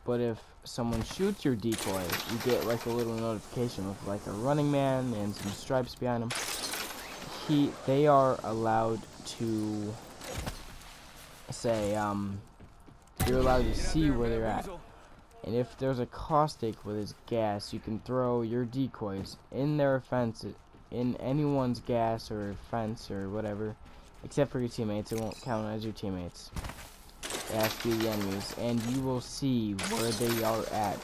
But if someone shoots your decoy, you get like a little notification with like a running man and some stripes behind him. They are allowed to say, you're allowed to see where they're at. And if there's a caustic with his gas, you can throw your decoys in their fence, in anyone's gas or fence or whatever, except for your teammates. It won't count as your teammates. It has to be the enemies, and you will see where they are at.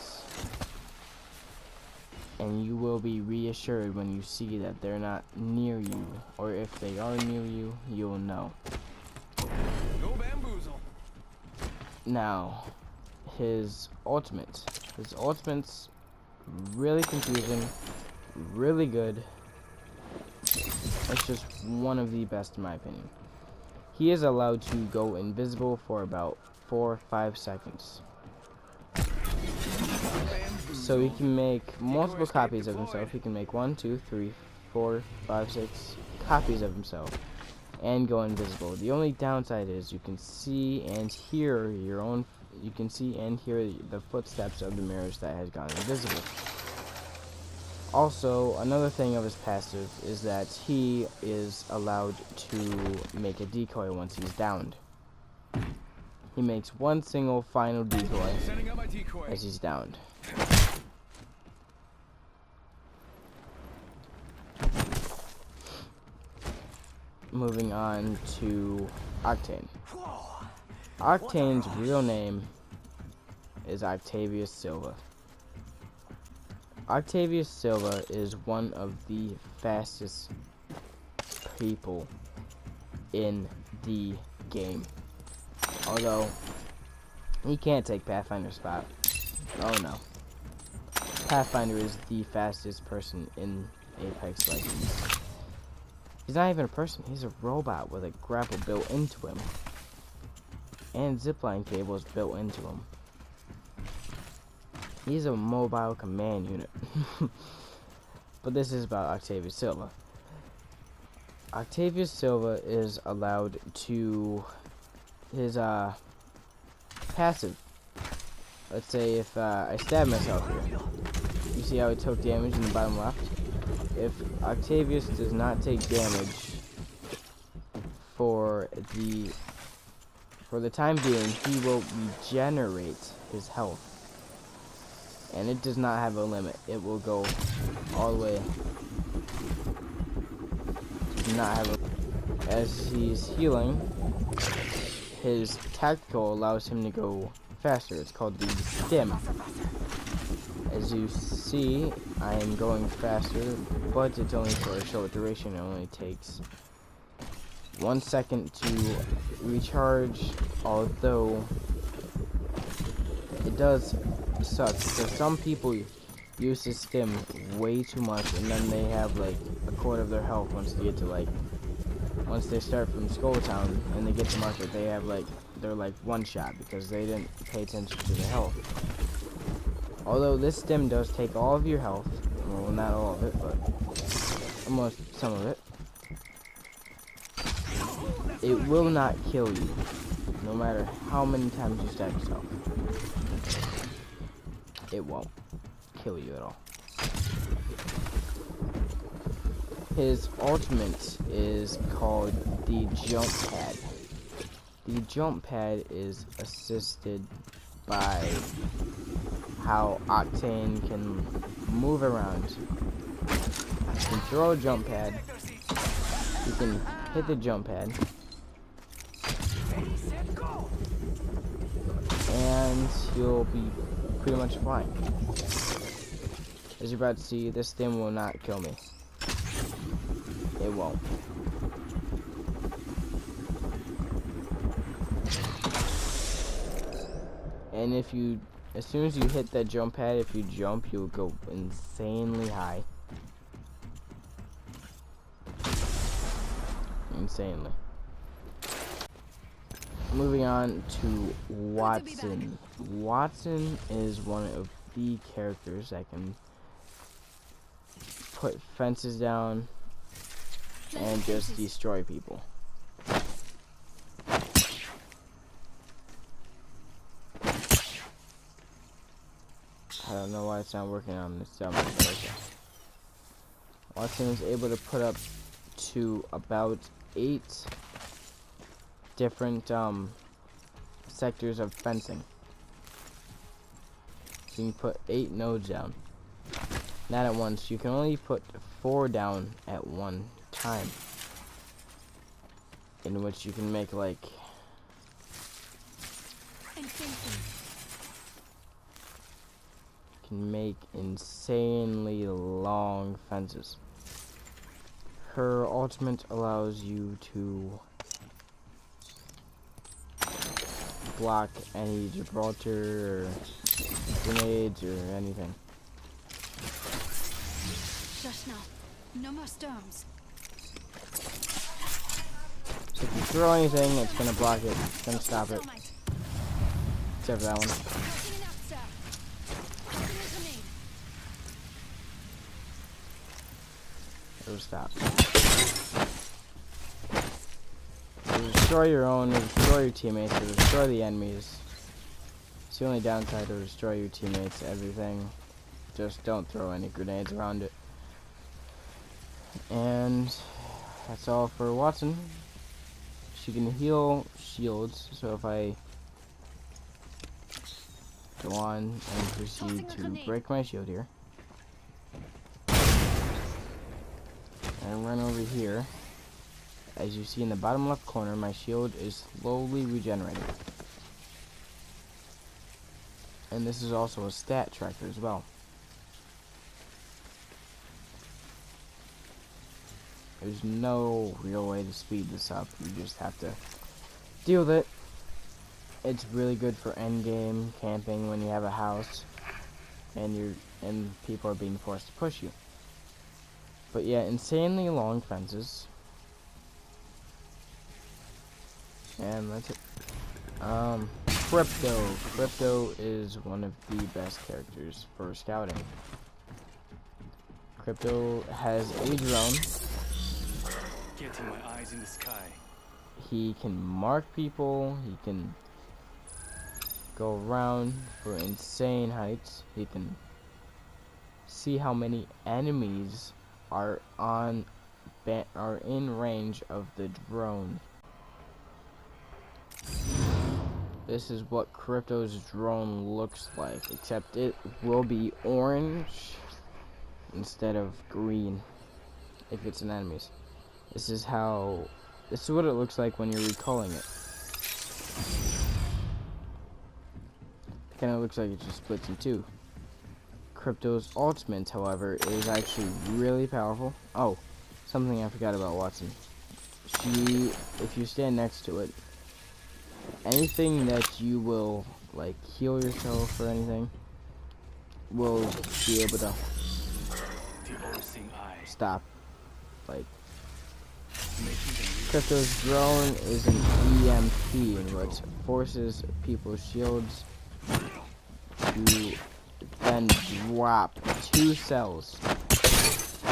And you will be reassured when you see that they're not near you, or if they are near you, you'll know. No bamboozle. Now, his ultimate's really confusing, really good. It's just one of the best in my opinion. He is allowed to go invisible for about 4 or 5 seconds. So he can make multiple copies of himself. He can make 1, 2, 3, 4, 5, 6 copies of himself and go invisible. The only downside is you can see and hear the footsteps of the Mirage that has gone invisible. Also, another thing of his passive is that he is allowed to make a decoy once he's downed. He makes one single final decoy as he's downed. Moving on to Octane. Octane's real name is Octavius Silva. Octavius Silva is one of the fastest people in the game. Although, he can't take Pathfinder's spot. Oh no. Pathfinder is the fastest person in Apex Legends. He's not even a person, he's a robot with a grapple built into him. And zipline cables built into him. He's a mobile command unit. But this is about Octavius Silva. Octavius Silva is allowed to his passive. Let's say if I stab myself here. You see how I took damage in the bottom left? If Octavius does not take damage for the time being, he will regenerate his health. And it does not have a limit. It will go all the way. Does not have a, as he's healing, his tactical allows him to go faster. It's called the stim. As you see, I am going faster, but it's only for a short duration. It only takes 1 second to recharge, although it does suck because some people use this stim way too much, and then they have like a quarter of their health once they get to once they start from Skull Town and they get to market. They have they're one shot because they didn't pay attention to their health. Although this stim does take all of your health, well, not all of it, but almost some of it. It will not kill you, no matter how many times you stab yourself. It won't kill you at all. His ultimate is called the jump pad. The jump pad is assisted by how Octane can move around. You can throw a jump pad. You can hit the jump pad. And you'll be pretty much fine. As you're about to see, this thing will not kill me. It won't. And as soon as you hit that jump pad, if you jump, you'll go insanely high. Insanely. Moving on to Watson. Watson is one of the characters that can put fences down and just destroy people. don't know why it's not working on this dumb version. Watson is able to put up to about 8 different sectors of fencing. So you can put 8 nodes down. Not at once. You can only put 4 down at one time. In which you can make like insanely long fences. Her ultimate allows you to block any Gibraltar or grenades or anything. Just now. No more storms. So if you throw anything, it's gonna block it, it's gonna stop it. Except for that one. It'll stop. It'll destroy your own, it'll destroy your teammates, it'll destroy the enemies. It's the only downside, it'll destroy your teammates, everything. Just don't throw any grenades around it. And that's all for Watson. She can heal shields, so if I go on and proceed to break my shield here and run over here, as you see in the bottom left corner, my shield is slowly regenerating. And this is also a stat tracker as well. There's no real way to speed this up. You just have to deal with it. It's really good for endgame camping when you have a house and people are being forced to push you. But yeah, insanely long fences. And that's it. Crypto. Crypto is one of the best characters for scouting. Crypto has a drone. Getting my eyes in the sky. He can mark people, he can go around for insane heights, he can see how many enemies are in range of the drone. This is what Crypto's drone looks like, except it will be orange instead of green if it's an enemy's. This is what it looks like when you're recalling it. It kind of looks like it just splits in two. Crypto's ultimate, however, is actually really powerful. Oh, something I forgot about Watson. If you stand next to it, anything that you will, like, heal yourself or anything, will be able to stop. Like, Crypto's drone is an EMP, in which forces people's shields to then drop 2 cells.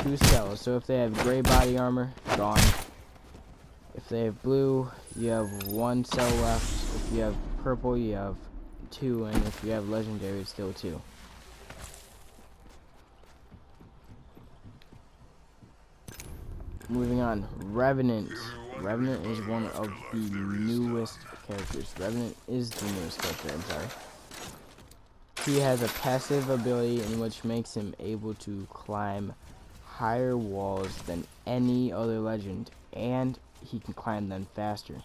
2 cells. So if they have gray body armor, gone. If they have blue, you have 1 cell left. If you have purple, you have 2, and if you have legendary, it's still 2. Moving on, Revenant. Revenant is one of the newest characters. Revenant is the newest character, I'm sorry. He has a passive ability in which makes him able to climb higher walls than any other legend, and he can climb them faster.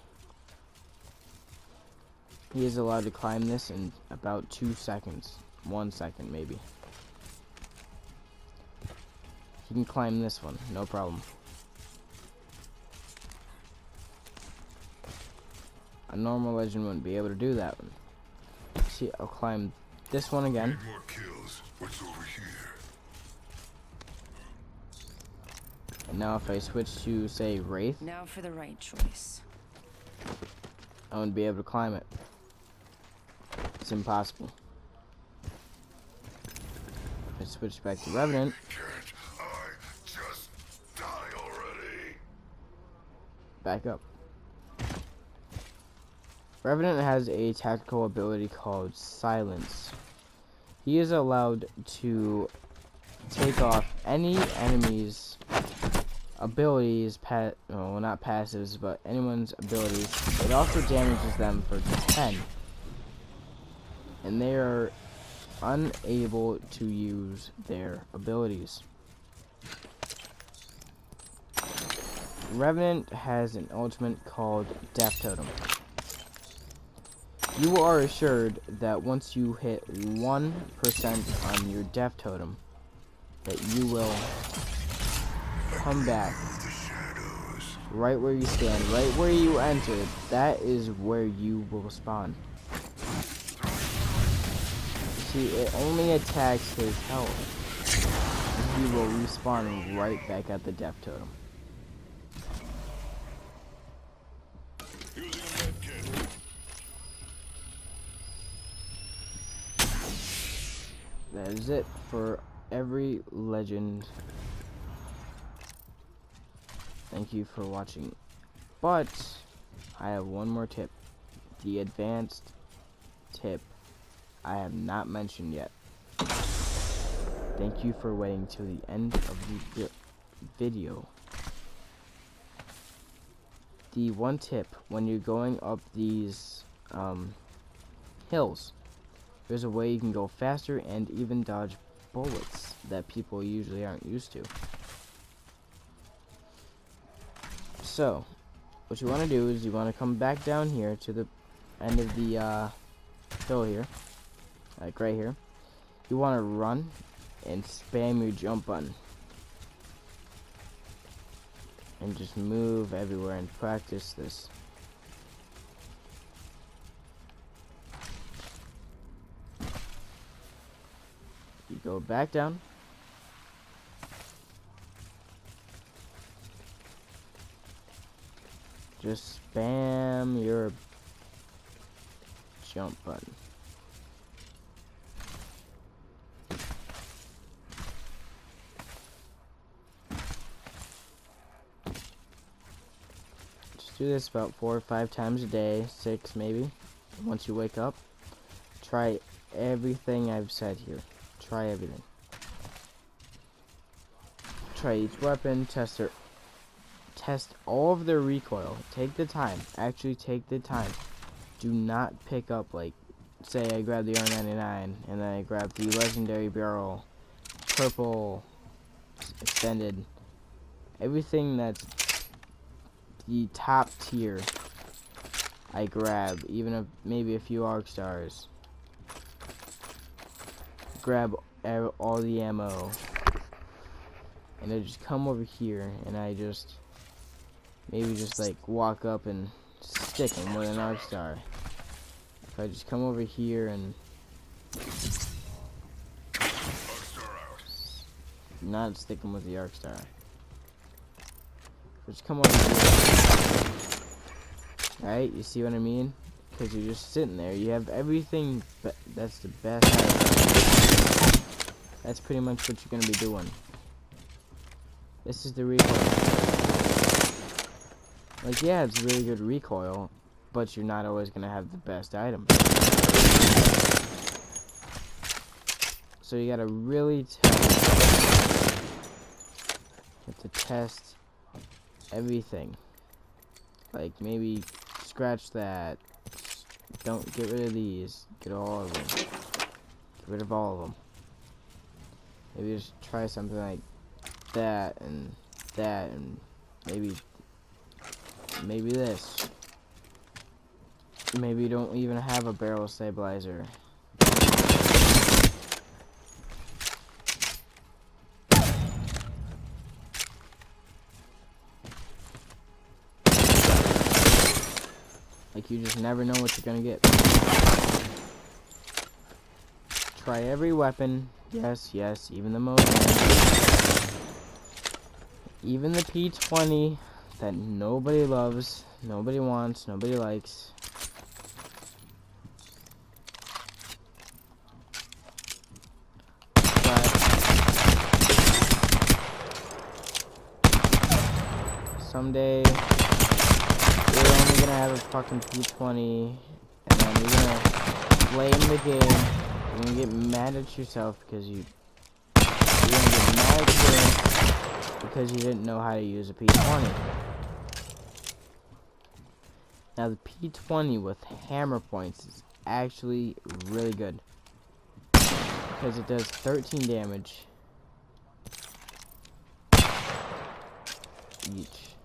He is allowed to climb this in about 2 seconds. 1 second, maybe. He can climb this one, no problem. A normal legend wouldn't be able to do that one. See, I'll climb this one again. More kills. What's over here? And now if I switch to, say, Wraith, Now for the right choice. I wouldn't be able to climb it. It's impossible. If I switch back to Revenant, Can't I just die already? back up. Revenant has a tactical ability called Silence. he is allowed to take off any enemy's abilities, well, not passives, but anyone's abilities. It also damages them for 10. And they are unable to use their abilities. Revenant has an ultimate called Death Totem. You are assured that once you hit 1% on your Death Totem, that you will come back right where you stand, right where you entered. That is where you will spawn. See, it only attacks his health. And he will respawn right back at the Death Totem. That is it for every legend. Thank you for watching. But I have one more tip. The advanced tip I have not mentioned yet. Thank you for waiting till the end of the video. The one tip when you're going up these hills, there's a way you can go faster and even dodge bullets that people usually aren't used to. So, what you want to do is you want to come back down here to the end of the hill here, like right here. You want to run and spam your jump button. And just move everywhere and practice this. You go back down. Just spam your jump button. Just do this about 4 or 5 times a day, 6 maybe. Once you wake up, try everything I've said here. Try everything. Try each weapon, test all of their recoil. Take the time. Actually take the time. Do not pick up, like, say I grab the R99 and then I grab the legendary barrel, purple, extended. Everything that's the top tier I grab, even maybe a few arc stars. Grab all the ammo, and I just come over here and I just maybe just like walk up and stick him with an arc star. If I just come over here and not stick him with the arc star, just come over here. Right, you see what I mean? Because you're just sitting there. You have everything. That's the best item. That's pretty much what you're going to be doing. This is the recoil. Like, yeah, it's really good recoil, but you're not always going to have the best item. So you got to really test everything. Like, maybe scratch that. Don't get rid of these. Get all of them. Get rid of all of them. Maybe just try something like that, and maybe this. Maybe you don't even have a barrel stabilizer. Like, you just never know what you're gonna get. Try every weapon. Yes, yes, even the most. Even the P20 that nobody loves, nobody wants, nobody likes. But someday you're only gonna have a fucking P20, and then you're gonna blame the game You're gonna get mad at yourself because you're gonna get mad at the game because you didn't know how to use a P20. Now the P20 with hammer points is actually really good because it does 13 damage each.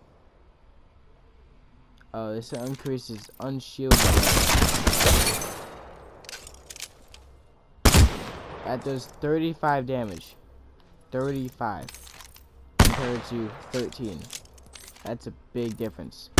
Oh, this increases unshielded damage. That does 35 damage. 35 compared to 13. That's a big difference.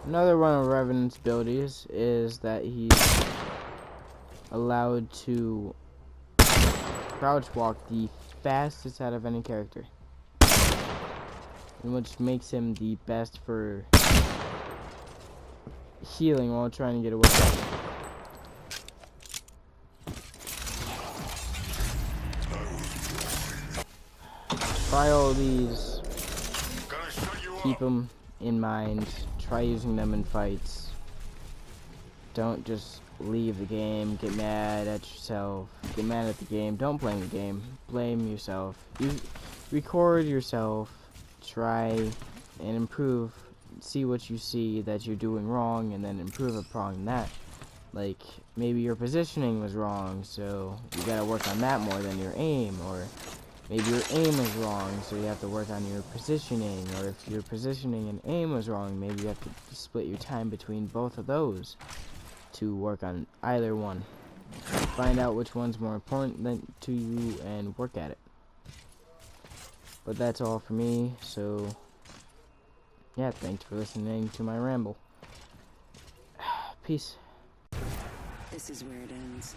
Another one of Revenant's abilities is that he's allowed to crouch walk the fastest out of any character, which makes him the best for healing while trying to get away. Try all these, keep them in mind, try using them in fights. Don't just leave the game, get mad at yourself, get mad at the game. Don't blame the game, blame yourself. You record yourself, try and improve, see what you see that you're doing wrong, and then improve upon that. Like, maybe your positioning was wrong, so you gotta work on that more than your aim, or maybe your aim is wrong, so you have to work on your positioning, or if your positioning and aim was wrong, maybe you have to split your time between both of those to work on either one. Find out which one's more important to you and work at it. But that's all for me, so yeah, thanks for listening to my ramble. Peace. This is where it ends.